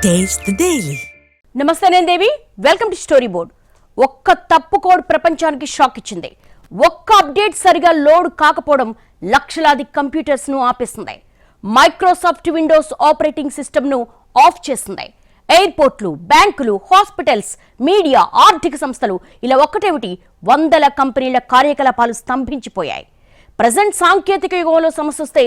Taste the Daily. నమస్తే నేను దేవి, welcome to story board. ఒక్క తప్పు కోడ్ ప్రపంచానికి షాక్ ఇచ్చింది. ఒక్క అప్డేట్ సరిగా లోడ్ కాకపోవడం లక్షలాది కంప్యూటర్స్ ను ఆపేస్తుంది. మైక్రోసాఫ్ట్ విండోస్ ఆపరేటింగ్ సిస్టమ్ ను ఆఫ్ చేస్తుంది. ఎయిర్పోర్ట్లు, బ్యాంకులు, హాస్పిటల్స్, మీడియా, ఆర్థిక సంస్థలు ఇలా ఒక్కటేమిటి వందల కంపెనీల కార్యకలాపాలు స్తంభించిపోయాయి. ప్రజెంట్ సాంకేతిక యుగంలో సమస్య వస్తే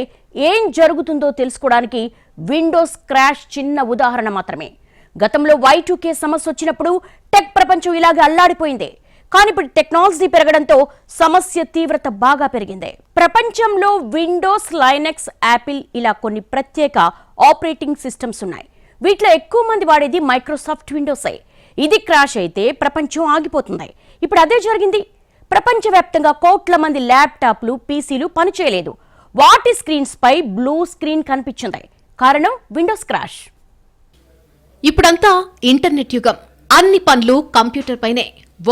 ఏం జరుగుతుందో తెలుసుకోవడానికి విండోస్ క్రాష్ చిన్న ఉదాహరణ మాత్రమే. గతంలో Y2K సమస్య వచ్చినప్పుడు టెక్ ప్రపంచం ఇలాగే అల్లాడిపోయింది. కానీ ఇప్పుడు టెక్నాలజీ పెరగడంతో సమస్య తీవ్రత బాగా పెరిగింది. ప్రపంచంలో విండోస్, లైనక్స్, యాపిల్ ఇలా కొన్ని ప్రత్యేక ఆపరేటింగ్ సిస్టమ్స్ ఉన్నాయి. వీటిలో ఎక్కువ మంది వాడేది మైక్రోసాఫ్ట్ విండోసే. ఇది క్రాష్ అయితే ప్రపంచం ఆగిపోతుంది. ఇప్పుడు అదే జరిగింది. ప్రపంచవ్యాప్తంగా కోట్ల మంది ల్యాప్టాప్లు, పీసీలు పనిచేయలేదు. వాటి స్క్రీన్స్ పై బ్లూ స్క్రీన్ కనిపించింది. కారణం విండోస్ క్రాష్. ఇప్పుడంతా ఇంటర్నెట్ యుగం. అన్ని పనులు కంప్యూటర్ పైనే.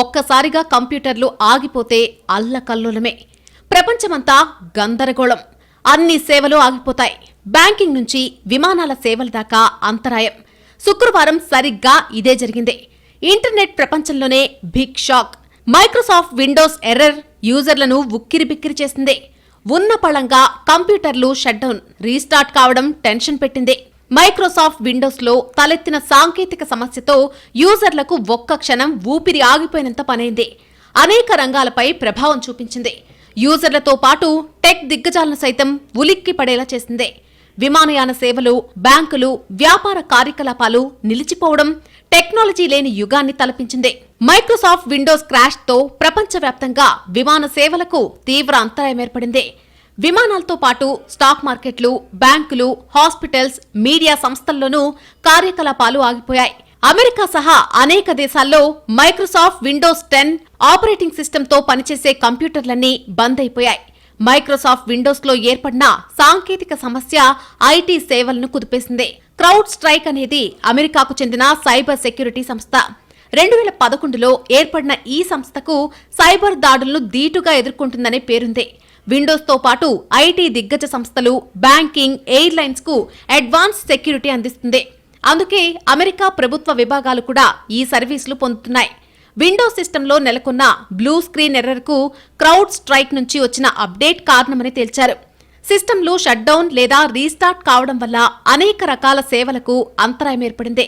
ఒక్కసారిగా కంప్యూటర్లు ఆగిపోతే అల్లకల్లోలమే. ప్రపంచమంతా గందరగోళం. అన్ని సేవలు ఆగిపోతాయి. బ్యాంకింగ్ నుంచి విమానాల సేవల దాకా అంతరాయం. శుక్రవారం సరిగ్గా ఇదే జరిగింది. ఇంటర్నెట్ ప్రపంచంలోనే big shock. Microsoft Windows error యూజర్లను ఉక్కిరిబిక్కిరి చేసింది. ఉన్న పళంగా కంప్యూటర్లు షట్డౌన్, రీస్టార్ట్ కావడం టెన్షన్ పెట్టింది. మైక్రోసాఫ్ట్ విండోస్ లో తలెత్తిన సాంకేతిక సమస్యతో యూజర్లకు ఒక్క క్షణం ఊపిరి ఆగిపోయినంత పనైంది. అనేక రంగాలపై ప్రభావం చూపించింది. యూజర్లతో పాటు టెక్ దిగ్గజాలను సైతం ఉలిక్కి పడేలా చేసింది. విమానయాన సేవలు, బ్యాంకులు, వ్యాపార కార్యకలాపాలు నిలిచిపోవడం టెక్నాలజీ లేని యుగాన్ని తలపించింది. మైక్రోసాఫ్ట్ విండోస్ క్రాష్ తో ప్రపంచవ్యాప్తంగా విమాన సేవలకు తీవ్ర అంతరాయం ఏర్పడింది. విమానాలతో పాటు స్టాక్ మార్కెట్లు, బ్యాంకులు, హాస్పిటల్స్, మీడియా సంస్థల్లోనూ కార్యకలాపాలు ఆగిపోయాయి. అమెరికా సహా అనేక దేశాల్లో మైక్రోసాఫ్ట్ విండోస్ 10 ఆపరేటింగ్ సిస్టంతో పనిచేసే కంప్యూటర్లన్నీ బంద్ అయిపోయాయి. మైక్రోసాఫ్ట్ విండోస్ లో ఏర్పడిన సాంకేతిక సమస్య ఐటీ సేవలను కుదిపేసింది. క్రౌడ్ స్ట్రైక్ అనేది అమెరికాకు చెందిన సైబర్ సెక్యూరిటీ సంస్థ. 2011లో ఏర్పడిన ఈ సంస్థకు సైబర్ దాడులను ధీటుగా ఎదుర్కొంటుందనే పేరుంది. విండోస్ తో పాటు ఐటీ దిగ్గజ సంస్థలు, బ్యాంకింగ్, ఎయిర్లైన్స్ కు అడ్వాన్స్ సెక్యూరిటీ అందిస్తుంది. అందుకే అమెరికా ప్రభుత్వ విభాగాలు కూడా ఈ సర్వీసులు పొందుతున్నాయి. విండోస్ సిస్టంలో నెలకొన్న బ్లూ స్క్రీన్ ఎర్రర్ కు క్రౌడ్ స్ట్రైక్ నుంచి వచ్చిన అప్డేట్ కారణమని తేల్చారు. సిస్టంలు షట్డౌన్ లేదా రీస్టార్ట్ కావడం వల్ల అనేక రకాల సేవలకు అంతరాయం ఏర్పడింది.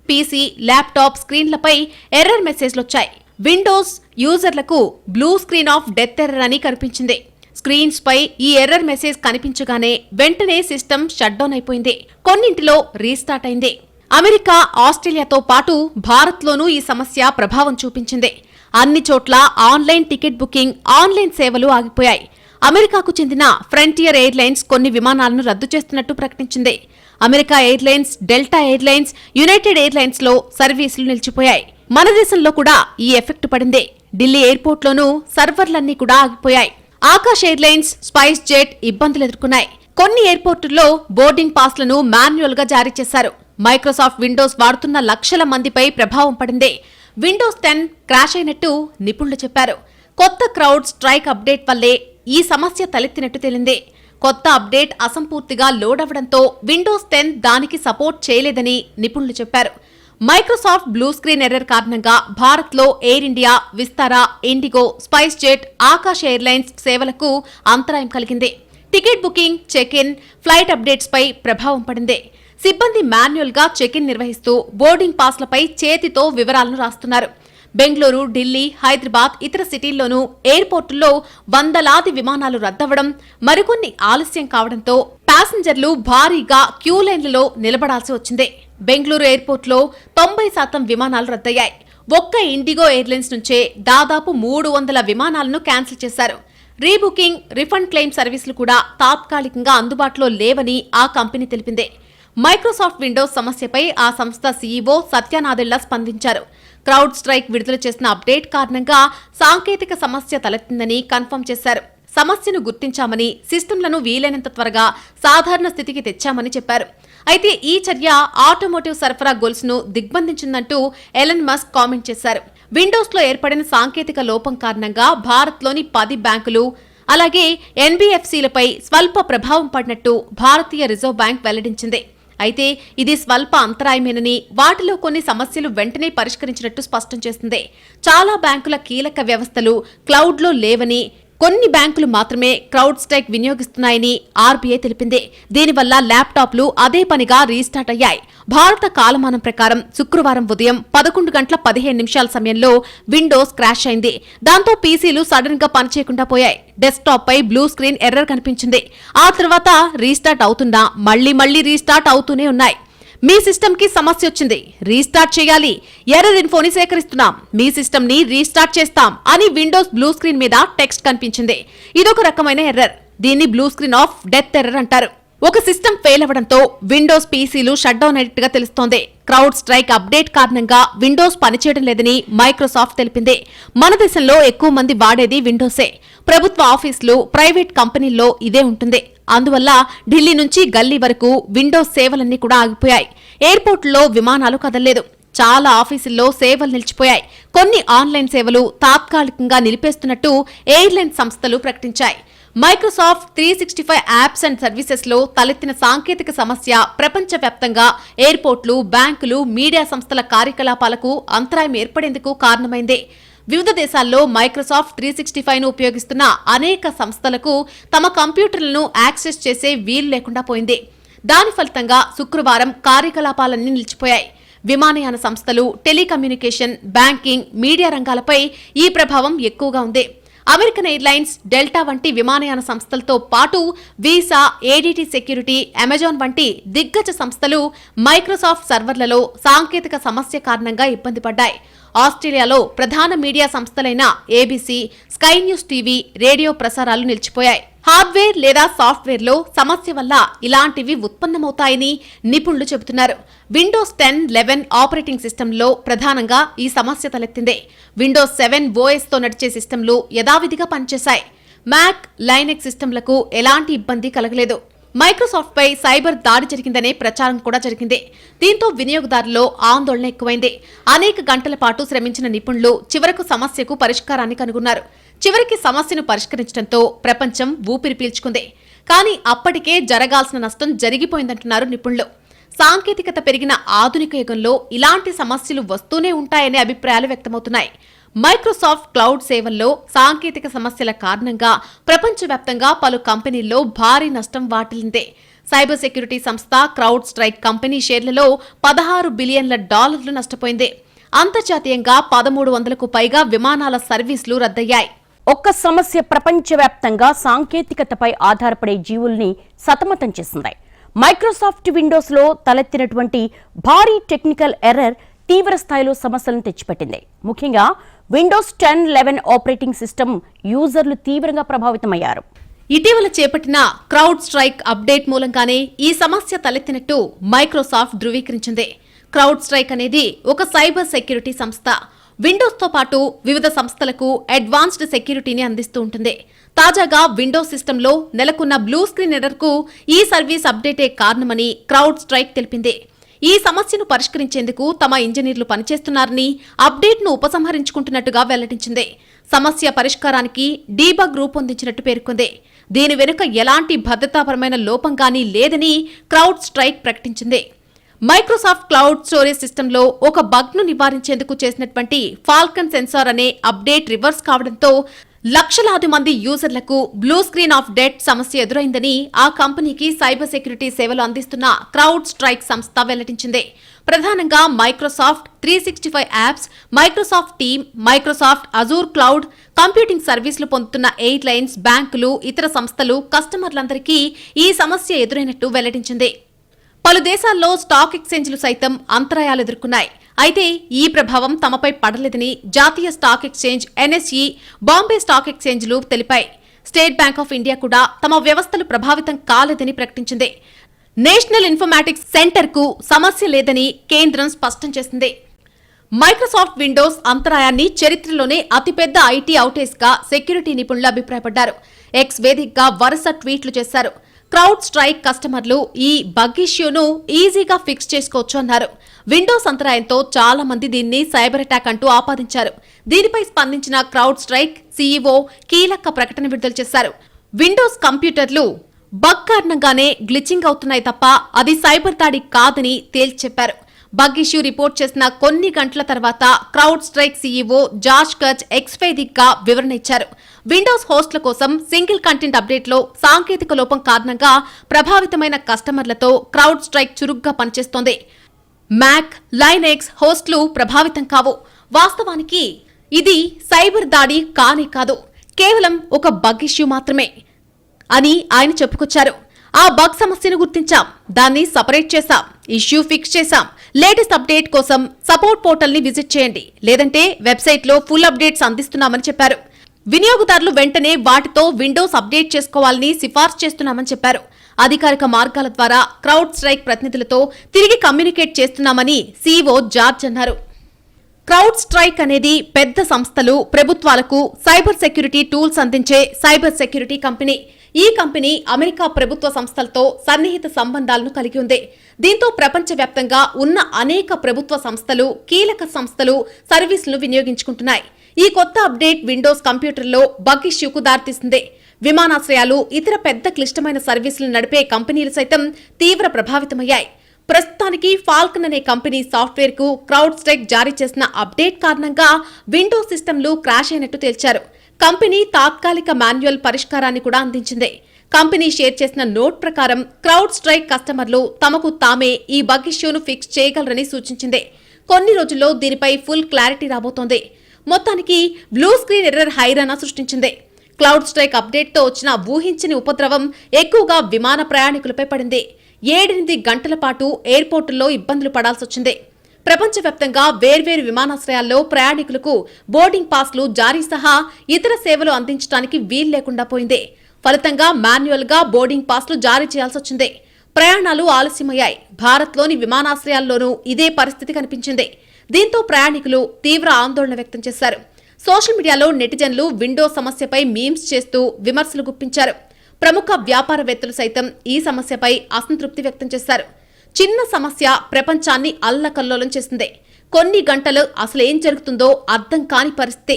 పీసీ, ల్యాప్టాప్ స్క్రీన్లపై ఎర్రర్ మెసేజ్లొచ్చాయి. విండోస్ యూజర్లకు blue screen of death error అని కనిపించింది. స్క్రీన్స్ పై ఈ ఎర్రర్ మెసేజ్ కనిపించగానే వెంటనే సిస్టమ్ షట్డౌన్ అయిపోయింది. కొన్నింటిలో రీస్టార్ట్ అయింది. అమెరికా, ఆస్ట్రేలియాతో పాటు భారత్లోనూ ఈ సమస్య ప్రభావం చూపించింది. అన్ని చోట్ల ఆన్లైన్ టికెట్ బుకింగ్, ఆన్లైన్ సేవలు ఆగిపోయాయి. అమెరికాకు చెందిన ఫ్రంటియర్ ఎయిర్లైన్స్ కొన్ని విమానాలను రద్దు చేస్తున్నట్టు ప్రకటించింది. America airlines, delta airlines, United airlines లో సర్వీసులు నిలిచిపోయాయి. మన దేశంలో కూడా ఈ ఎఫెక్ట్ పడింది. ఢిల్లీ ఎయిర్పోర్ట్లోనూ సర్వర్లన్నీ కూడా ఆగిపోయాయి. ఆకాష్ ఎయిర్లైన్స్, స్పైస్ జెట్ ఇబ్బందులు ఎదుర్కొన్నాయి. కొన్ని ఎయిర్పోర్టుల్లో బోర్డింగ్ పాస్లను మాన్యువల్ గా జారీ చేశారు. మైక్రోసాఫ్ట్ విండోస్ వాడుతున్న లక్షల మందిపై ప్రభావం పడింది. విండోస్ 10 క్రాష్ అయినట్టు నిపుణులు చెప్పారు. కొత్త క్రౌడ్ స్ట్రైక్ అప్డేట్ వల్లే ఈ సమస్య తలెత్తినట్టు తేలింది. కొత్త అప్డేట్ అసంపూర్తిగా లోడ్ అవ్వడంతో విండోస్ 10 దానికి సపోర్ట్ చేయలేదని నిపుణులు చెప్పారు. మైక్రోసాఫ్ట్ బ్లూ స్క్రీన్ ఎర్రర్ కారణంగా భారత్లో Air India, Vistara, IndiGo, SpiceJet, Akash airlines సేవలకు అంతరాయం కలిగింది. Ticket booking, check in, flight updates పై ప్రభావం పడింది. సిబ్బంది మాన్యువల్ గా చెక్ ఇన్ నిర్వహిస్తూ బోర్డింగ్ పాస్లపై చేతితో వివరాలను రాస్తున్నారు. బెంగళూరు, ఢిల్లీ, హైదరాబాద్, ఇతర సిటీల్లోనూ ఎయిర్పోర్టుల్లో వందలాది విమానాలు రద్దవడం, మరికొన్ని ఆలస్యం కావడంతో ప్యాసింజర్లు భారీగా క్యూ లైన్లలో నిలబడాల్సి వచ్చింది. బెంగళూరు ఎయిర్పోర్టులో 90% విమానాలు రద్దయ్యాయి. ఒక్క ఇండిగో ఎయిర్లైన్స్ నుంచే దాదాపు 300 విమానాలను క్యాన్సిల్ చేశారు. రీబుకింగ్, రిఫండ్ క్లెయిమ్ సర్వీసులు కూడా తాత్కాలికంగా అందుబాటులో లేవని ఆ కంపెనీ తెలిపింది. మైక్రోసాఫ్ట్ విండోస్ సమస్యపై ఆ సంస్థ సీఈఓ సత్య నాదెళ్ల స్పందించారు. క్రౌడ్ స్ట్రైక్ విడుదల చేసిన అప్డేట్ కారణంగా సాంకేతిక సమస్య తలెత్తిందని కన్ఫర్మ్ చేశారు. సమస్యను గుర్తించామని, సిస్టంలను వీలైనంత త్వరగా సాధారణ స్థితికి తెచ్చామని చెప్పారు. అయితే ఈ చర్య ఆటోమోటివ్ సరఫరా గొలుసును దిగ్బంధించిందంటూ ఎలన్ మస్క్ కామెంట్ చేశారు. విండోస్ లో ఏర్పడిన సాంకేతిక లోపం కారణంగా భారత్లోని 10 బ్యాంకులు, అలాగే ఎన్బీఎఫ్సీలపై స్వల్ప ప్రభావం పడినట్టు భారతీయ రిజర్వ్ బ్యాంక్ వెల్లడించింది. అయితే ఇది స్వల్ప అంతరాయమేనని, వాటిలో కొన్ని సమస్యలు వెంటనే పరిష్కరించినట్టు స్పష్టం చేస్తుంది. చాలా బ్యాంకుల కీలక వ్యవస్థలు క్లౌడ్లో లేవని, కొన్ని బ్యాంకులు మాత్రమే క్రౌడ్ స్ట్రైక్ వినియోగిస్తున్నాయని ఆర్బీఐ తెలిపింది. దీనివల్ల ల్యాప్టాప్లు అదే పనిగా రీస్టార్ట్ అయ్యాయి. భారత కాలమానం ప్రకారం శుక్రవారం ఉదయం 11:15 సమయంలో విండోస్ క్రాష్ అయింది. దాంతో పీసీలు సడన్ గా పనిచేయకుండా పోయాయి. డెస్క్టాప్ పై బ్లూ స్క్రీన్ ఎర్రర్ కనిపించింది. ఆ తర్వాత రీస్టార్ట్ అవుతున్నా మళ్లీ రీస్టార్ట్ అవుతూనే ఉన్నాయి. మీ సిస్టమ్ కి సమస్య వచ్చింది, రీస్టార్ట్ చేయాలి, ఎర్రర్ ఇన్ఫోని సేకరిస్తున్నాం, మీ సిస్టమ్ ని రీస్టార్ట్ చేస్తాం అని విండోస్ బ్లూ స్క్రీన్ మీద టెక్స్ట్ కనిపించింది. ఇదొక రకమైన ఎర్రర్. దీన్ని blue screen of death error అంటారు. ఒక సిస్టమ్ ఫెయిల్ అవ్వడంతో విండోస్ పీసీలు షట్ డౌన్ అయినట్టుగా తెలుస్తోంది. క్రౌడ్ స్ట్రైక్ అప్డేట్ కారణంగా విండోస్ పనిచేయడం లేదని మైక్రోసాఫ్ట్ తెలిపింది. మన దేశంలో ఎక్కువ మంది వాడేది విండోసే. ప్రభుత్వ ఆఫీసులు, ప్రైవేట్ కంపెనీల్లో ఇదే ఉంటుంది. అందువల్ల ఢిల్లీ నుంచి గల్లీ వరకు విండోస్ సేవలన్నీ కూడా ఆగిపోయాయి. ఎయిర్పోర్టుల్లో విమానాలు కదలలేదు. చాలా ఆఫీసుల్లో సేవలు నిలిచిపోయాయి. కొన్ని ఆన్లైన్ సేవలు తాత్కాలికంగా నిలిపేస్తున్నట్టు ఎయిర్లైన్ సంస్థలు ప్రకటించాయి. మైక్రోసాఫ్ట్ 365 యాప్స్ అండ్ సర్వీసెస్ లో తలెత్తిన సాంకేతిక సమస్య ప్రపంచవ్యాప్తంగా ఎయిర్పోర్టులు, బ్యాంకులు, మీడియా సంస్థల కార్యకలాపాలకు అంతరాయం ఏర్పడేందుకు కారణమైంది. వివిధ దేశాల్లో మైక్రోసాఫ్ట్ 365 ను ఉపయోగిస్తున్న అనేక సంస్థలకు తమ కంప్యూటర్లను యాక్సెస్ చేసే వీలు లేకుండా పోయింది. దాని ఫలితంగా శుక్రవారం కార్యకలాపాలన్నీ నిలిచిపోయాయి. విమానయాన సంస్థలు, టెలికమ్యూనికేషన్, బ్యాంకింగ్, మీడియా రంగాలపై ఈ ప్రభావం ఎక్కువగా ఉంది. అమెరికన్ ఎయిర్లైన్స్, డెల్టా వంటి విమానయాన సంస్థలతో పాటు వీసా, ఏడీటీ సెక్యూరిటీ, అమెజాన్ వంటి దిగ్గజ సంస్థలు మైక్రోసాఫ్ట్ సర్వర్లలో సాంకేతిక సమస్య కారణంగా ఇబ్బంది పడ్డాయి. ఆస్ట్రేలియాలో ప్రధాన మీడియా సంస్థలైన ABC, Sky News TV, radio ప్రసారాలు నిలిచిపోయాయి. హార్డ్వేర్ లేదా సాఫ్ట్వేర్ లో సమస్య వల్ల ఇలాంటివి ఉత్పన్నమవుతాయని నిపుణులు చెబుతున్నారు. విండోస్ 10, 11 ఆపరేటింగ్ సిస్టంలో ప్రధానంగా ఈ సమస్య తలెత్తింది. విండోస్ 7 ఓఎస్ తో నడిచే సిస్టంలు యథావిధిగా పనిచేశాయి. మ్యాక్, లైనెక్స్ సిస్టంలకు ఎలాంటి ఇబ్బంది కలగలేదు. మైక్రోసాఫ్ట్ పై సైబర్ దాడి జరిగిందనే ప్రచారం కూడా జరిగింది. దీంతో వినియోగదారుల్లో ఆందోళన ఎక్కువైంది. అనేక గంటల పాటు శ్రమించిన నిపుణులు చివరకు సమస్యకు పరిష్కారాన్ని కనుగొన్నారు. చివరికి సమస్యను పరిష్కరించడంతో ప్రపంచం ఊపిరి పీల్చుకుంది. కానీ అప్పటికే జరగాల్సిన నష్టం జరిగిపోయిందంటున్నారు నిపుణులు. సాంకేతికత పెరిగిన ఆధునిక యుగంలో ఇలాంటి సమస్యలు వస్తూనే ఉంటాయనే అభిప్రాయాలు వ్యక్తమవుతున్నాయి. మైక్రోసాఫ్ట్ క్లౌడ్ సేవల్లో సాంకేతిక సమస్యల కారణంగా ప్రపంచవ్యాప్తంగా పలు కంపెనీల్లో భారీ నష్టం వాటిల్లింది. సైబర్ సెక్యూరిటీ సంస్థ క్రౌడ్ స్ట్రైక్ కంపెనీ షేర్లలో $16 బిలియన్ల నష్టపోయింది. అంతర్జాతీయంగా 1300కు పైగా విమానాల సర్వీసులు రద్దయ్యాయి. ఒక్క సమస్య ప్రపంచవ్యాప్తంగా సాంకేతికతపై ఆధారపడే జీవుల్ని సతమతం చేసింది. మైక్రోసాఫ్ట్ విండోస్ లో తలెత్తినటువంటి భారీ టెక్నికల్ ఎర్రర్ తీవ్ర స్థాయిలో సమస్యలను తెచ్చిపెట్టింది. ముఖ్యంగా విండోస్ 10, 11 ఆపరేటింగ్ సిస్టమ్ యూజర్లు తీవ్రంగా ప్రభావితమయ్యారు. ఇటీవల చేపట్టిన క్రౌడ్ స్ట్రైక్ అప్డేట్ మూలంగానే ఈ సమస్య తలెత్తినట్టు మైక్రోసాఫ్ట్ ధృవీకరించింది. క్రౌడ్ స్ట్రైక్ అనేది ఒక సైబర్ సెక్యూరిటీ సంస్థ. విండోస్ తో పాటు వివిధ సంస్థలకు అడ్వాన్స్డ్ సెక్యూరిటీని అందిస్తూ ఉంటుంది. తాజాగా విండోస్ సిస్టంలో నెలకొన్న బ్లూ స్క్రీన్ ఎర్రర్ కు ఈ సర్వీస్ అప్డేటే కారణమని క్రౌడ్ స్ట్రైక్ తెలిపింది. ఈ సమస్యను పరిష్కరించేందుకు తమ ఇంజనీర్లు పనిచేస్తున్నారని, అప్డేట్ ను ఉపసంహరించుకుంటున్నట్టుగా వెల్లడించింది. సమస్య పరిష్కారానికి డీబగ్ రూపొందించినట్టు పేర్కొంది. దీని వెనుక ఎలాంటి భద్రతాపరమైన లోపం గానీ లేదని క్రౌడ్ స్ట్రైక్ ప్రకటించింది. మైక్రోసాఫ్ట్ క్లౌడ్ స్టోరేజ్ సిస్టంలో ఒక బగ్ ను నివారించేందుకు చేసినటువంటి ఫాల్కన్ సెన్సార్ అనే అప్డేట్ రివర్స్ కావడంతో లక్షలాది మంది యూజర్లకు బ్లూ స్క్రీన్ ఆఫ్ డెత్ సమస్య ఎదురైందని ఆ కంపెనీకి సైబర్ సెక్యూరిటీ సేవలు అందిస్తున్న క్రౌడ్ స్ట్రైక్ సంస్థ వెల్లడించింది. ప్రధానంగా Microsoft 365 apps, Microsoft team, Microsoft Azure cloud computing సర్వీసులు పొందుతున్న ఎయిర్లైన్స్, బ్యాంకులు, ఇతర సంస్థలు, కస్టమర్లందరికీ ఈ సమస్య ఎదురైనట్టు వెల్లడించింది. పలు దేశాల్లో స్టాక్ ఎక్స్చేంజ్లు సైతం అంతరాయాలు ఎదుర్కొన్నాయి. అయితే ఈ ప్రభావం తమపై పడలేదని జాతీయ stock exchange NSE, Bombay stock ఎక్స్చేంజ్లు తెలిపాయి. స్టేట్ బ్యాంక్ ఆఫ్ ఇండియా కూడా తమ వ్యవస్థలు ప్రభావితం కాలేదని ప్రకటించింది. నేషనల్ ఇన్ఫర్మాటిక్స్ సెంటర్ కు సమస్య లేదని కేంద్రం స్పష్టం చేసింది. మైక్రోసాఫ్ట్ విండోస్ అంతరాయాన్ని చరిత్రలోనే అతిపెద్ద ఐటీ అవుటేజ్ గా సెక్యూరిటీ నిపుణులు అభిప్రాయపడ్డారు. ఎక్స్ వేదికగా వరుస ట్వీట్లు చేశారు. క్రౌడ్ స్ట్రైక్ కస్టమర్లు ఈ బగ్ ఇష్యూను ఈజీగా ఫిక్స్ చేసుకోవచ్చు అన్నారు. విండోస్ అంతరాయంతో చాలా మంది దీన్ని సైబర్ అటాక్ అంటూ ఆపాదించారు. దీనిపై స్పందించిన క్రౌడ్ స్ట్రైక్ సీఈఓ కీలక ప్రకటన విడుదల చేశారు. విండోస్ కంప్యూటర్లు బగ్ కారణంగానే గ్లిచింగ్ అవుతున్నాయి తప్ప అది సైబర్ దాడి కాదని తేల్చి చెప్పారు. బగ్ ఇష్యూ రిపోర్ట్ చేసిన కొన్ని గంటల తర్వాత CrowdStrike CEO George Kurtz ఎక్స్వేదిక్గా వివరణ ఇచ్చారు. విండోస్ హోస్ట్ల కోసం సింగిల్ కంటెంట్ అప్డేట్లో సాంకేతిక లోపం కారణంగా ప్రభావితమైన కస్టమర్లతో క్రౌడ్ స్ట్రైక్ చురుగ్గా పనిచేస్తోంది. మ్యాక్, లైనెక్స్ హోస్ట్లు ప్రభావితం కావు. వాస్తవానికి ఇది సైబర్ దాడి కానే కాదు, కేవలం ఒక బగ్ ఇష్యూ మాత్రమే అని ఆయన చెప్పుకొచ్చారు. ఆ బగ్ సమస్యను గుర్తించాం, దాన్ని సపరేట్ చేశాం, ఇష్యూ ఫిక్స్ చేశాం. లేటెస్ట్ అప్డేట్ కోసం సపోర్ట్ పోర్టల్ ని విజిట్ చేయండి, లేదంటే వెబ్సైట్ లో ఫుల్ అప్డేట్స్ అందిస్తున్నామని చెప్పారు. వినియోగదారులు వెంటనే వాటితో విండోస్ అప్డేట్ చేసుకోవాలని సిఫార్సు చేస్తున్నామని చెప్పారు. అధికారిక మార్గాల ద్వారా క్రౌడ్ స్ట్రైక్ ప్రతినిధులతో తిరిగి కమ్యూనికేట్ చేస్తున్నామని సీఈఓ జార్జ్ అన్నారు. క్రౌడ్ స్ట్రైక్ అనేది పెద్ద సంస్థలు, ప్రభుత్వాలకు సైబర్ సెక్యూరిటీ టూల్స్ అందించే సైబర్ సెక్యూరిటీ కంపెనీ. ఈ కంపెనీ అమెరికా ప్రభుత్వ సంస్థలతో సన్నిహిత సంబంధాలను కలిగి ఉంది. దీంతో ప్రపంచవ్యాప్తంగా ఉన్న అనేక ప్రభుత్వ సంస్థలు, కీలక సంస్థలు సర్వీసులను వినియోగించుకుంటున్నాయి. ఈ కొత్త అప్డేట్ విండోస్ కంప్యూటర్లో బగ్ ఇష్యూకు దారితీసింది. విమానాశ్రయాలు, ఇతర పెద్ద క్లిష్టమైన సర్వీసులను నడిపే కంపెనీలు సైతం తీవ్ర ప్రభావితమయ్యాయి. ప్రస్తుతానికి ఫాల్కన్ అనే కంపెనీ సాఫ్ట్వేర్ కు క్రౌడ్ స్ట్రైక్ జారీ చేసిన అప్డేట్ కారణంగా విండోస్ సిస్టమ్లు క్రాష్ అయినట్టు తేల్చారు. కంపెనీ తాత్కాలిక మాన్యువల్ పరిష్కారాన్ని కూడా అందించింది. కంపెనీ షేర్ చేసిన నోట్ ప్రకారం క్రౌడ్ స్ట్రైక్ కస్టమర్లు తమకు తామే ఈ బగ్ ఇష్యూను ఫిక్స్ చేయగలరని సూచించింది. కొన్ని రోజుల్లో దీనిపై ఫుల్ క్లారిటీ రాబోతోంది. మొత్తానికి బ్లూ స్క్రీన్ ఎర్రర్ హైరానా సృష్టించింది. క్లౌడ్ స్ట్రైక్ అప్డేట్ తో వచ్చిన ఊహించని ఉపద్రవం ఎక్కువగా విమాన ప్రయాణికులపై పడింది. 7-8 గంటల పాటు ఎయిర్పోర్టుల్లో ఇబ్బందులు పడాల్సొచ్చింది. ప్రపంచవ్యాప్తంగా వేర్వేరు విమానాశ్రయాల్లో ప్రయాణికులకు బోర్డింగ్ పాస్లు జారీ సహా ఇతర సేవలు అందించడానికి వీలు లేకుండా పోయింది. ఫలితంగా మాన్యువల్ గా బోర్డింగ్ పాస్లు జారీ చేయాల్సొచ్చింది. ప్రయాణాలు ఆలస్యమయ్యాయి. భారత్లోని విమానాశ్రయాల్లోనూ ఇదే పరిస్థితి కనిపించింది. దీంతో ప్రయాణికులు తీవ్ర ఆందోళన వ్యక్తం చేశారు. సోషల్ మీడియాలో నెటిజన్లు విండోస్ సమస్యపై మీమ్స్ చేస్తూ విమర్శలు గుప్పించారు. ప్రముఖ వ్యాపారవేత్తలు సైతం ఈ సమస్యపై అసంతృప్తి వ్యక్తం చేశారు. చిన్న సమస్య ప్రపంచాన్ని అల్లకల్లోలం చేసింది. కొన్ని గంటలు అసలేం జరుగుతుందో అర్థం కాని పరిస్థితి.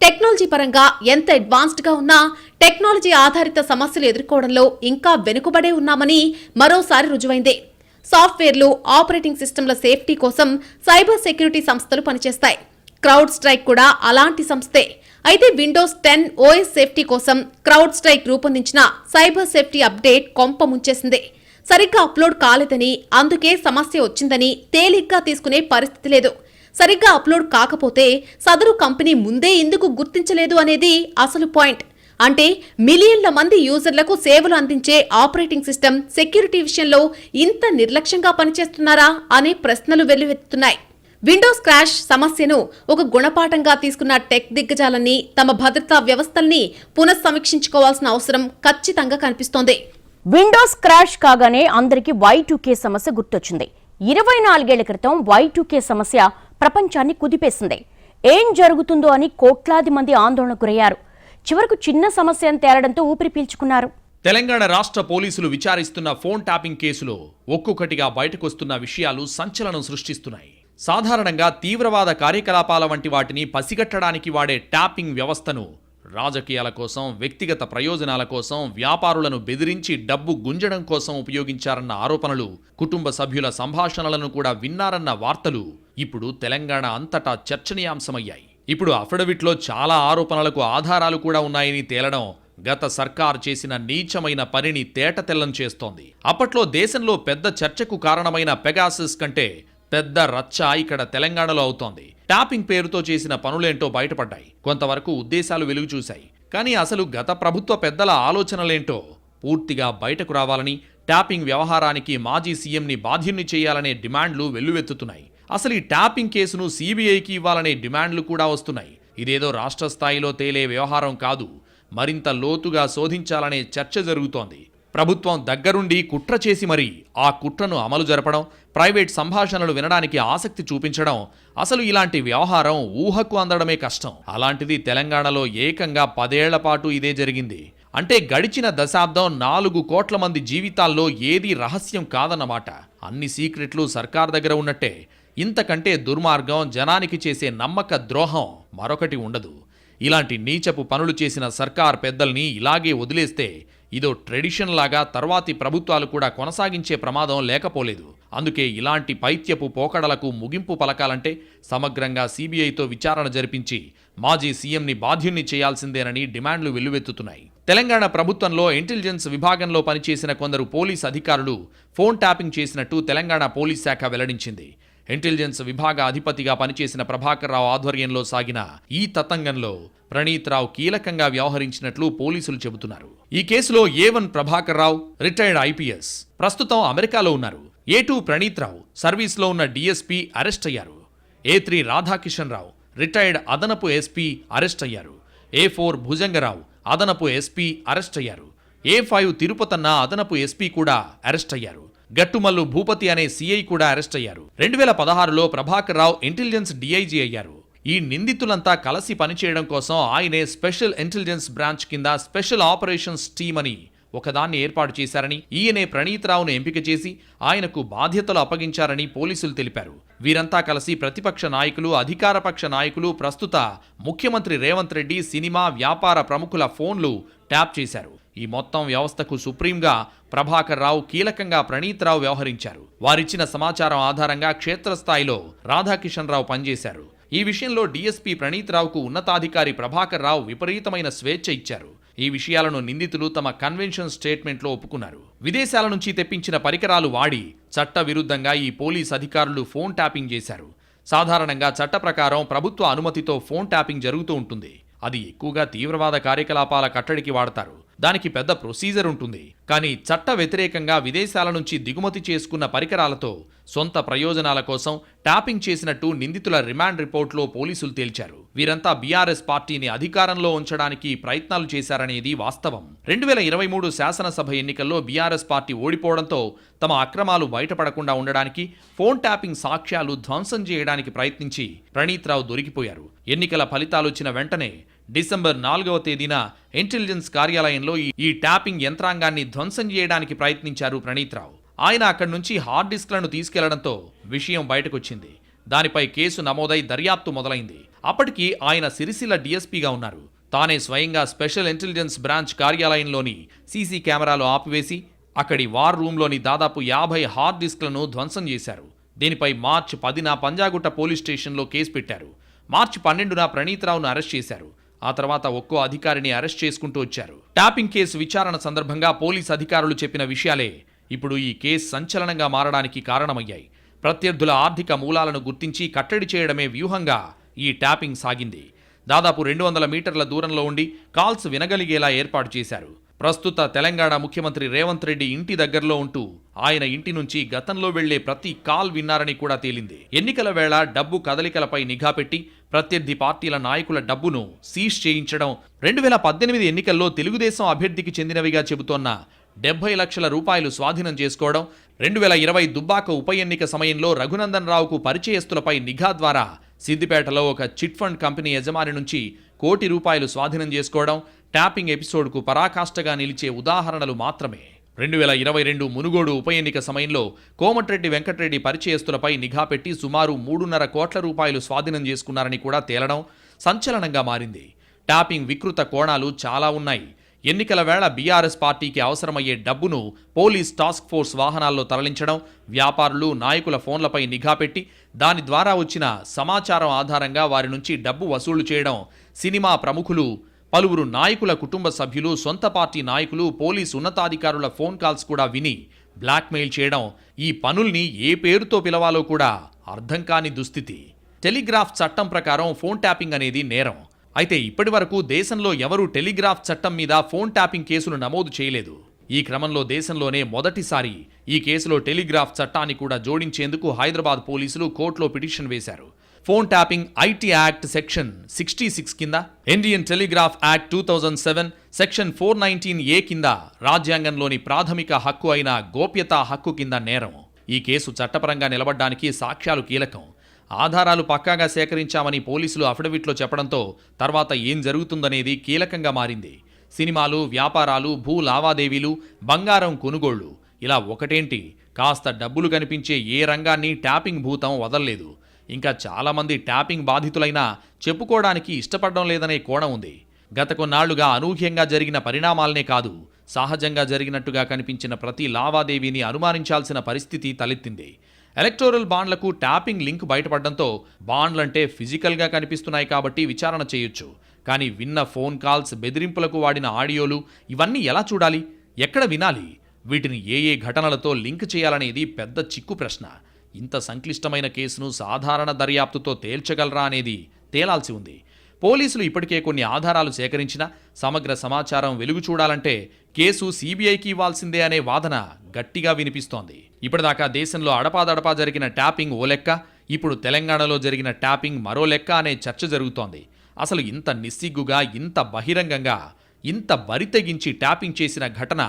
టెక్నాలజీ పరంగా ఎంత అడ్వాన్స్డ్ గా ఉన్నా టెక్నాలజీ ఆధారిత సమస్యలు ఎదుర్కోవడంలో ఇంకా వెనుకబడే ఉన్నామని మరోసారి రుజువైంది. సాఫ్ట్వేర్లు, ఆపరేటింగ్ సిస్టమ్ల సేఫ్టీ కోసం సైబర్ సెక్యూరిటీ సంస్థలు పనిచేస్తాయి. క్రౌడ్ స్ట్రైక్ కూడా అలాంటి సంస్థే. అయితే విండోస్ 10 OS సేఫ్టీ కోసం క్రౌడ్ స్ట్రైక్ రూపొందించిన సైబర్ సేఫ్టీ అప్డేట్ కొంప ముంచేసింది. సరిగ్గా అప్లోడ్ కాలేదని, అందుకే సమస్య వచ్చిందని తేలిగ్గా తీసుకునే పరిస్థితి లేదు. సరిగ్గా అప్లోడ్ కాకపోతే సదరు కంపెనీ ముందే ఎందుకు గుర్తించలేదు అనేది అసలు పాయింట్. అంటే మిలియన్ల మంది యూజర్లకు సేవలు అందించే ఆపరేటింగ్ సిస్టమ్ సెక్యూరిటీ విషయంలో ఇంత నిర్లక్ష్యంగా పనిచేస్తున్నారా అనే ప్రశ్నలు వెల్లువెత్తుతున్నాయి. విండోస్ క్రాష్ సమస్యను ఒక గుణపాఠంగా తీసుకున్న టెక్ దిగ్గజాలన్నీ తమ భద్రతా వ్యవస్థల్ని పునఃసమీక్షించుకోవాల్సిన అవసరం ఖచ్చితంగా కనిపిస్తోంది. విండోస్ క్రాష్ కాగానే అందరికీ Y2K సమస్య గుర్తొచ్చింది. 24 ఏళ్ల క్రితం Y2K సమస్య ప్రపంచాన్ని కుదిపేసింది. ఏం జరుగుతుందో అని కోట్లాది మంది ఆందోళనకు గురయ్యారు. చివరకు చిన్న సమస్య అని తేలడంతో ఊపిరి పీల్చుకున్నారు. తెలంగాణ రాష్ట్ర పోలీసులు విచారిస్తున్న ఫోన్ ట్యాపింగ్ కేసులో ఒక్కొక్కటిగా బయటకొస్తున్న విషయాలు సంచలనం సృష్టిస్తున్నాయి. సాధారణంగా తీవ్రవాద కార్యకలాపాల వంటి వాటిని పసిగట్టడానికి వాడే ట్యాపింగ్ వ్యవస్థను రాజకీయాల కోసం, వ్యక్తిగత ప్రయోజనాల కోసం, వ్యాపారులను బెదిరించి డబ్బు గుంజడం కోసం ఉపయోగించారన్న ఆరోపణలు, కుటుంబ సభ్యుల సంభాషణలను కూడా విన్నారన్న వార్తలు ఇప్పుడు తెలంగాణ అంతటా చర్చనీయాంశమయ్యాయి. ఇప్పుడు అఫిడవిట్లో చాలా ఆరోపణలకు ఆధారాలు కూడా ఉన్నాయని తేలడం గత సర్కార్ చేసిన నీచమైన పనిని తేటతెల్లం చేస్తోంది. అప్పట్లో దేశంలో పెద్ద చర్చకు కారణమైన పెగాసస్ కంటే పెద్ద రచ్చ ఇక్కడ తెలంగాణలో అవుతోంది. ట్యాపింగ్ పేరుతో చేసిన పనులేంటో బయటపడ్డాయి. కొంతవరకు ఉద్దేశాలు వెలుగు చూశాయి. కానీ అసలు గత ప్రభుత్వ పెద్దల ఆలోచనలేంటో పూర్తిగా బయటకు రావాలని, ట్యాపింగ్ వ్యవహారానికి మాజీ సీఎంని బాధ్యుణ్ణి చేయాలనే డిమాండ్లు వెల్లువెత్తుతున్నాయి. అసలు ఈ ట్యాపింగ్ కేసును CBIకి ఇవ్వాలనే డిమాండ్లు కూడా వస్తున్నాయి. ఇదేదో రాష్ట్ర స్థాయిలో తేలే వ్యవహారం కాదు, మరింత లోతుగా శోధించాలనే చర్చ జరుగుతోంది. ప్రభుత్వం దగ్గరుండి కుట్ర చేసి మరీ ఆ కుట్రను అమలు జరపడం, ప్రైవేట్ సంభాషణలు వినడానికి ఆసక్తి చూపించడం, అసలు ఇలాంటి వ్యవహారం ఊహకు అందడమే కష్టం. అలాంటిది తెలంగాణలో ఏకంగా 10 ఏళ్ల పాటు ఇదే జరిగింది. అంటే గడిచిన దశాబ్దం 4 కోట్ల మంది జీవితాల్లో ఏదీ రహస్యం కాదన్నమాట. అన్ని సీక్రెట్లు సర్కార్ దగ్గర ఉన్నట్టే. ఇంతకంటే దుర్మార్గం, జనానికి చేసే నమ్మక ద్రోహం మరొకటి ఉండదు. ఇలాంటి నీచపు పనులు చేసిన సర్కార్ పెద్దల్ని ఇలాగే వదిలేస్తే ఇదో ట్రెడిషన్ లాగా తర్వాతి ప్రభుత్వాలు కూడా కొనసాగించే ప్రమాదం లేకపోలేదు. అందుకే ఇలాంటి పైత్యపు పోకడలకు ముగింపు పలకాలంటే సమగ్రంగా సీబీఐతో విచారణ జరిపించి మాజీ సీఎంని బాధ్యుణ్ణి చేయాల్సిందేనని డిమాండ్లు వెల్లువెత్తుతున్నాయి. తెలంగాణ ప్రభుత్వంలో ఇంటెలిజెన్స్ విభాగంలో పనిచేసిన కొందరు పోలీస్ అధికారులు ఫోన్ ట్యాపింగ్ చేసినట్టు తెలంగాణ పోలీస్ శాఖ వెల్లడించింది. ఇంటెలిజెన్స్ విభాగ అధిపతిగా పనిచేసిన ప్రభాకర్ రావు ఆధ్వర్యంలో సాగిన ఈ తతంగంలో ప్రణీత్ రావు కీలకంగా వ్యవహరించినట్లు పోలీసులు చెబుతున్నారు. ఈ కేసులో A1 Prabhakar Rao retired IPS, ప్రస్తుతం అమెరికాలో ఉన్నారు. A2 ప్రణీత్ రావు సర్వీస్లో ఉన్న డీఎస్పీ అరెస్ట్ అయ్యారు. A3 రాధాకిషన్ రావు రిటైర్డ్ అదనపు ఎస్పీ అరెస్ట్ అయ్యారు. A4 భుజంగరావు అదనపు ఎస్పీ అరెస్ట్ అయ్యారు. A5 తిరుపతన్న అదనపు ఎస్పీ కూడా అరెస్ట్ అయ్యారు. గట్టుమల్లు భూపతి అనే సీఐ కూడా అరెస్ట్ అయ్యారు. 2016లో ప్రభాకర్ రావు ఇంటెలిజెన్స్ డీఐజీ అయ్యారు. ఈ నిందితులంతా కలిసి పనిచేయడం కోసం ఆయనే స్పెషల్ ఇంటెలిజెన్స్ బ్రాంచ్ కింద స్పెషల్ ఆపరేషన్స్ టీమ్ అని ఒకదాన్ని ఏర్పాటు చేశారని, ఈయనే ప్రణీత్ రావును ఎంపిక చేసి ఆయనకు బాధ్యతలు అప్పగించారని పోలీసులు తెలిపారు. వీరంతా కలిసి ప్రతిపక్ష నాయకులు, అధికారపక్ష నాయకులు, ప్రస్తుత ముఖ్యమంత్రి రేవంత్ రెడ్డి, సినిమా, వ్యాపార ప్రముఖుల ఫోన్లు ట్యాప్ చేశారు. ఈ మొత్తం వ్యవస్థకు సుప్రీంగా ప్రభాకర్ రావు, కీలకంగా ప్రణీత్ రావు వ్యవహరించారు. వారిచ్చిన సమాచారం ఆధారంగా క్షేత్రస్థాయిలో రాధాకిషన్ రావు పనిచేశారు. ఈ విషయంలో డీఎస్పీ ప్రణీత్ రావుకు ఉన్నతాధికారి ప్రభాకర్ రావు విపరీతమైన స్వేచ్ఛ ఇచ్చారు. ఈ విషయాలను నిందితులు తమ కన్వెన్షన్ స్టేట్మెంట్లో ఒప్పుకున్నారు. విదేశాల నుంచి తెప్పించిన పరికరాలు వాడి చట్ట విరుద్ధంగా ఈ పోలీస్ అధికారులు ఫోన్ ట్యాపింగ్ చేశారు. సాధారణంగా చట్ట ప్రకారం ప్రభుత్వ అనుమతితో ఫోన్ ట్యాపింగ్ జరుగుతూ ఉంటుంది. అది ఎక్కువగా తీవ్రవాద కార్యకలాపాల కట్టడికి వాడతారు. దానికి పెద్ద ప్రొసీజర్ ఉంటుంది. కానీ చట్ట వ్యతిరేకంగా విదేశాల నుంచి దిగుమతి చేసుకున్న పరికరాలతో సొంత ప్రయోజనాల కోసం ట్యాపింగ్ చేసినట్టు నిందితుల రిమాండ్ రిపోర్ట్లో పోలీసులు తేల్చారు. వీరంతా బీఆర్ఎస్ పార్టీని అధికారంలో ఉంచడానికి ప్రయత్నాలు చేశారనేది వాస్తవం. 2023 శాసనసభ ఎన్నికల్లో బీఆర్ఎస్ పార్టీ ఓడిపోవడంతో తమ అక్రమాలు బయటపడకుండా ఉండడానికి ఫోన్ ట్యాపింగ్ సాక్ష్యాలు ధ్వంసం చేయడానికి ప్రయత్నించి ప్రణీత్ రావు దొరికిపోయారు. ఎన్నికల ఫలితాలొచ్చిన వెంటనే డిసెంబర్ 4వ తేదీన ఇంటెలిజెన్స్ కార్యాలయంలో ఈ ట్యాపింగ్ యంత్రాంగాన్ని ధ్వంసం చేయడానికి ప్రయత్నించారు ప్రణీత్ రావు. ఆయన అక్కడి నుంచి హార్డ్ డిస్క్లను తీసుకెళ్లడంతో విషయం బయటకొచ్చింది. దానిపై కేసు నమోదై దర్యాప్తు మొదలైంది. అప్పటికి ఆయన సిరిసిల్ల డీఎస్పీగా ఉన్నారు. తానే స్వయంగా స్పెషల్ ఇంటెలిజెన్స్ బ్రాంచ్ కార్యాలయంలోని సీసీ కెమెరాలు ఆపివేసి అక్కడి వార్ రూమ్లోని దాదాపు 50 హార్డ్ డిస్క్లను ధ్వంసం చేశారు. దీనిపై మార్చి 10న పంజాగుట్ట పోలీస్ స్టేషన్లో కేసు పెట్టారు. మార్చి 12న ప్రణీత్ రావును అరెస్ట్ చేశారు. ఆ తర్వాత ఒక్కో అధికారిని అరెస్ట్ చేసుకుంటూ వచ్చారు. ట్యాపింగ్ కేసు విచారణ సందర్భంగా పోలీస్ అధికారులు చెప్పిన విషయాలే ఇప్పుడు ఈ కేసు సంచలనంగా మారడానికి కారణమయ్యాయి. ప్రత్యర్థుల ఆర్థిక మూలాలను గుర్తించి కట్టడి చేయడమే వ్యూహంగా ఈ ట్యాపింగ్ సాగింది. దాదాపు 200 మీటర్ల దూరంలో ఉండి కాల్స్ వినగలిగేలా ఏర్పాటు చేశారు. ప్రస్తుత తెలంగాణ ముఖ్యమంత్రి రేవంత్ రెడ్డి ఇంటి దగ్గరలో ఉంటూ ఆయన ఇంటి నుంచి గతంలో వెళ్లే ప్రతి కాల్ విన్నారని కూడా తేలింది. ఎన్నికల వేళ డబ్బు కదలికలపై నిఘా పెట్టి ప్రత్యర్థి పార్టీల నాయకుల డబ్బును సీజ్ చేయించడం, 2018 ఎన్నికల్లో తెలుగుదేశం అభ్యర్థికి చెందినవిగా చెబుతోన్న 70 లక్షల రూపాయలు స్వాధీనం చేసుకోవడం, 2020 దుబ్బాక ఉప ఎన్నిక సమయంలో రఘునందన్ రావుకు పరిచయస్తులపై నిఘా ద్వారా సిద్దిపేటలో ఒక చిట్ ఫండ్ కంపెనీ యజమాని నుంచి ₹1 కోటి స్వాధీనం చేసుకోవడం ట్యాపింగ్ ఎపిసోడ్కు పరాకాష్ఠగా నిలిచే ఉదాహరణలు మాత్రమే. 2022 మునుగోడు ఉప ఎన్నిక సమయంలో కోమటిరెడ్డి వెంకటరెడ్డి పరిచయస్తులపై నిఘా పెట్టి సుమారు ₹3.5 కోట్ల స్వాధీనం చేసుకున్నారని కూడా తేలడం సంచలనంగా మారింది. ట్యాపింగ్ వికృత కోణాలు చాలా ఉన్నాయి. ఎన్నికల వేళ బీఆర్ఎస్ పార్టీకి అవసరమయ్యే డబ్బును పోలీస్ టాస్క్ ఫోర్స్ వాహనాల్లో తరలించడం, వ్యాపారులు, నాయకుల ఫోన్లపై నిఘా పెట్టి దాని ద్వారా వచ్చిన సమాచారం ఆధారంగా వారి నుంచి డబ్బు వసూలు చేయడం, సినిమా ప్రముఖులు, పలువురు నాయకుల కుటుంబ సభ్యులు, సొంత పార్టీ నాయకులు, పోలీసు ఉన్నతాధికారుల ఫోన్ కాల్స్ కూడా విని బ్లాక్మెయిల్ చేయడం, ఈ పనుల్ని ఏ పేరుతో పిలవాలో కూడా అర్థం కాని దుస్థితి. టెలిగ్రాఫ్ చట్టం ప్రకారం ఫోన్ ట్యాపింగ్ అనేది నేరం. అయితే ఇప్పటి వరకు దేశంలో ఎవరూ టెలిగ్రాఫ్ చట్టం మీద ఫోన్ ట్యాపింగ్ కేసులు నమోదు చేయలేదు. ఈ క్రమంలో దేశంలోనే మొదటిసారి ఈ కేసులో టెలిగ్రాఫ్ చట్టాన్ని కూడా జోడించేందుకు హైదరాబాద్ పోలీసులు కోర్టులో పిటిషన్ వేశారు. Phone tapping IT act section 66 కింద, Indian telegraph act 2007 section 419A కింద రాజ్యాంగంలోని ప్రాథమిక హక్కు అయిన గోప్యతా హక్కు కింద నేరం. ఈ కేసు చట్టపరంగా నిలబడ్డానికి సాక్ష్యాలు కీలకం. ఆధారాలు పక్కాగా సేకరించామని పోలీసులు అఫిడవిట్లో చెప్పడంతో తర్వాత ఏం జరుగుతుందనేది కీలకంగా మారింది. సినిమాలు, వ్యాపారాలు, భూ లావాదేవీలు, బంగారం కొనుగోళ్లు, ఇలా ఒకటేంటి కాస్త డబ్బులు కనిపించే ఏ రంగాన్ని ట్యాపింగ్ భూతం వదల్లేదు. ఇంకా చాలామంది ట్యాపింగ్ బాధితులైనా చెప్పుకోవడానికి ఇష్టపడడం లేదనే కోణం ఉంది. గత కొన్నాళ్లుగా అనూహ్యంగా జరిగిన పరిణామాలనే కాదు, సహజంగా జరిగినట్టుగా కనిపించిన ప్రతి లావాదేవీని అనుమానించాల్సిన పరిస్థితి తలెత్తింది. ఎలక్టోరల్ బాండ్లకు ట్యాపింగ్ లింక్ బయటపడడంతో బాండ్లంటే ఫిజికల్గా కనిపిస్తున్నాయి కాబట్టి విచారణ చేయొచ్చు. కానీ విన్న ఫోన్ కాల్స్, బెదిరింపులకు వాడిన ఆడియోలు ఇవన్నీ ఎలా చూడాలి, ఎక్కడ వినాలి, వీటిని ఏ ఘటనలతో లింక్ చేయాలనేది పెద్ద చిక్కు ప్రశ్న. ఇంత సంక్లిష్టమైన కేసును సాధారణ దర్యాప్తుతో తేల్చగలరా అనేది తేలాల్సి ఉంది. పోలీసులు ఇప్పటికే కొన్ని ఆధారాలు సేకరించినా సమగ్ర సమాచారం వెలుగు చూడాలంటే కేసు సీబీఐకి ఇవ్వాల్సిందే అనే వాదన గట్టిగా వినిపిస్తోంది. ఇప్పటిదాకా దేశంలో అడపాదడపా జరిగిన ట్యాపింగ్ ఓ లెక్క, ఇప్పుడు తెలంగాణలో జరిగిన ట్యాపింగ్ మరో లెక్క అనే చర్చ జరుగుతోంది. అసలు ఇంత నిస్సిగ్గుగా, ఇంత బహిరంగంగా, ఇంత బరితెగించి ట్యాపింగ్ చేసిన ఘటన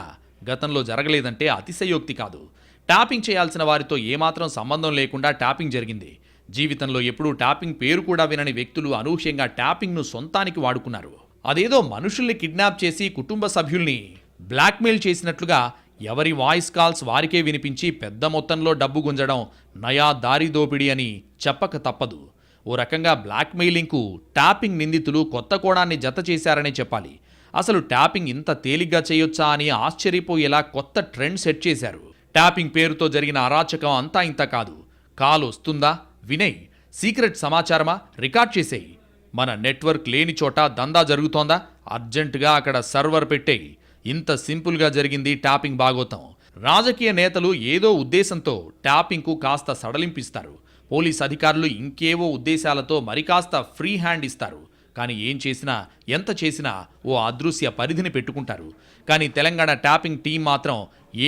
గతంలో జరగలేదంటే అతిశయోక్తి కాదు. ట్యాపింగ్ చేయాల్సిన వారితో ఏమాత్రం సంబంధం లేకుండా ట్యాపింగ్ జరిగింది. జీవితంలో ఎప్పుడూ ట్యాపింగ్ పేరు కూడా వినని వ్యక్తులు అనూహ్యంగా ట్యాపింగ్ను సొంతానికి వాడుకున్నారు. అదేదో మనుషుల్ని కిడ్నాప్ చేసి కుటుంబ సభ్యుల్ని బ్లాక్మెయిల్ చేసినట్లుగా ఎవరి వాయిస్ కాల్స్ వారికే వినిపించి పెద్ద మొత్తంలో డబ్బు గుంజడం నయా దారి దోపిడీ అని చెప్పక తప్పదు. ఓ రకంగా బ్లాక్మెయిలింగ్కు ట్యాపింగ్ నిందితులు కొత్త కోణాన్ని జత చేశారనే చెప్పాలి. అసలు ట్యాపింగ్ ఇంత తేలిగ్గా చేయొచ్చా అని ఆశ్చర్యపోయేలా కొత్త ట్రెండ్ సెట్ చేశారు. ట్యాపింగ్ పేరుతో జరిగిన అరాచకం అంతా ఇంత కాదు. కాల్ వస్తుందా, వినేయ్, సీక్రెట్ సమాచారమా, రికార్డ్ చేసేయి, మన నెట్వర్క్ లేని చోట దందా జరుగుతోందా, అర్జెంటుగా అక్కడ సర్వర్ పెట్టేయి. ఇంత సింపుల్గా జరిగింది ట్యాపింగ్ బాగోతం. రాజకీయ నేతలు ఏదో ఉద్దేశంతో ట్యాపింగ్కు కాస్త సడలింపిస్తారు. పోలీస్ అధికారులు ఇంకేవో ఉద్దేశాలతో మరికాస్త ఫ్రీ హ్యాండ్ ఇస్తారు. కానీ ఏం చేసినా, ఎంత చేసినా ఓ అదృశ్య పరిధిని పెట్టుకుంటారు. కానీ తెలంగాణ ట్యాపింగ్ టీం మాత్రం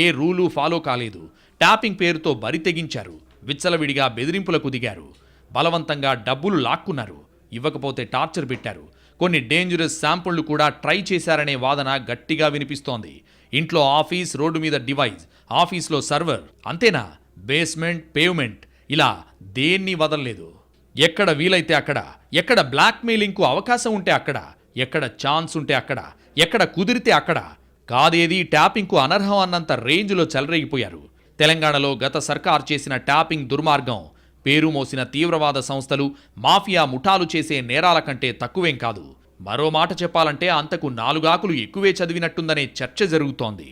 ఏ రూలు ఫాలో కాలేదు. ట్యాపింగ్ పేరుతో బరి తెగించారు. విచ్చలవిడిగా బెదిరింపులకు దిగారు. బలవంతంగా డబ్బులు లాక్కున్నారు. ఇవ్వకపోతే టార్చర్ పెట్టారు. కొన్ని డేంజరస్ శాంపుళ్లు కూడా ట్రై చేశారనే వాదన గట్టిగా వినిపిస్తోంది. ఇంట్లో ఆఫీస్, రోడ్డు మీద డివైస్, ఆఫీస్లో సర్వర్, అంతేనా, బేస్మెంట్, పేవ్మెంట్, ఇలా దేన్ని వదలలేదు. ఎక్కడ వీలైతే అక్కడ, ఎక్కడ బ్లాక్మెయిలింగ్కు అవకాశం ఉంటే అక్కడ, ఎక్కడ ఛాన్స్ ఉంటే అక్కడ, ఎక్కడ కుదిరితే అక్కడ, కాదేది ట్యాపింగ్కు అనర్హం అన్నంత రేంజ్లో చెలరేగిపోయారు. తెలంగాణలో గత సర్కార్ చేసిన ట్యాపింగ్ దుర్మార్గం పేరు మోసిన తీవ్రవాద సంస్థలు, మాఫియా ముఠాలు చేసే నేరాల కంటే తక్కువేం కాదు. మరో మాట చెప్పాలంటే అంతకు 4 ఆకులు ఎక్కువే చదివినట్టుందనే చర్చ జరుగుతోంది.